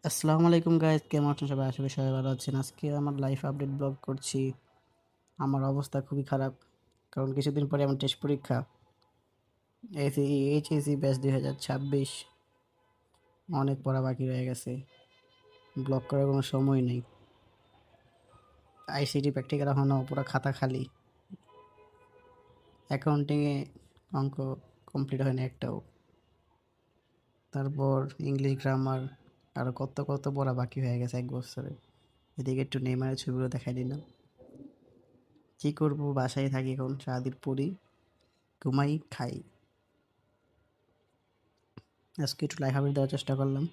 আসসালামু আলাইকুম গাইস, কেমন আছেন সবাই? আশা করি সবাই ভালো আছেন। আজকে আমার লাইফ আপডেট ব্লগ করছি। আমার অবস্থা খুবই খারাপ, কারণ কিছুদিন পরে আমার টেস্ট পরীক্ষা। এইচএসসি ব্যাচ 2026, অনেক পড়া বাকি রয়ে গেছে। ব্লগ করার কোনো সময় নেই। আইসিটি প্র্যাকটিক্যাল এখনও পুরো খাতা খালি। অ্যাকাউন্টিংয়ে অঙ্ক কমপ্লিট হয় না একটাও। তারপর ইংলিশ গ্রামার আরও কত কত পড়া বাকি হয়ে গেছে 1 বছরে। এদিকে একটু নেইমারের ছবিগুলো দেখাই দিলাম। কী করবো, বাসায় থাকি এখন, সারাদিন পড়ি, ঘুমাই, খাই। আজকে একটু লাইফ আপডেট দেওয়ার চেষ্টা করলাম।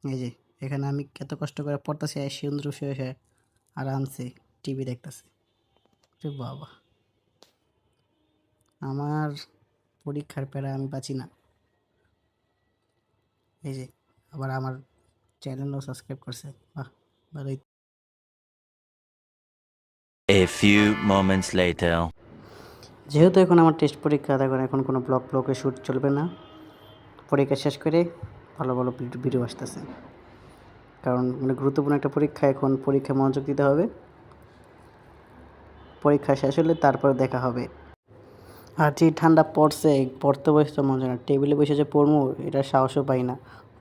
এই যে এখানে আমি এত কষ্ট করে পড়তেছি, আর সুন্দর শুয়ে শুয়ে আরামসে টিভি দেখতেছি। বাবা, আমার পরীক্ষার প্যারা আমি বাঁচি না। এই যে আবার আমার চ্যানেলও সাবস্ক্রাইব করছে, বাহ, ভালোই। A few moments later. যেহেতু এখন আমার টেস্ট পরীক্ষা, দেখুন এখন কোনো ব্লগে শ্যুট চলবে না। পরীক্ষা শেষ করে ভালো ভালো ভিডিও আসতেছে, কারণ গুরুত্বপূর্ণ একটা পরীক্ষা। এখন পরীক্ষায় মনোযোগ দিতে হবে। পরীক্ষা শেষ হলে তারপর দেখা হবে। আর যে ঠান্ডা পড়ছে, পড়তে বসতে মন চায় না। টেবিলে বসে যে পড়বো, এটার সাহসও পাই না।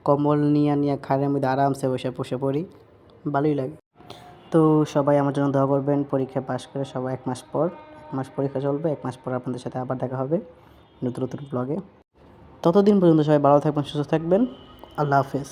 কম্বল নিয়ে খাটের মধ্যে আরামসে বসে পড়ি, ভালোই লাগে। তো সবাই আমার জন্য দোয়া করবেন, পরীক্ষা পাশ করে সবাই। 1 মাস পর, 1 মাস পরীক্ষা চলবে, 1 মাস পর আপনাদের সাথে আবার দেখা হবে নতুন নতুন ব্লগে। ততদিন পর্যন্ত সবাই ভালো থাকবেন, সুস্থ থাকবেন। আল্লাহ হাফেজ।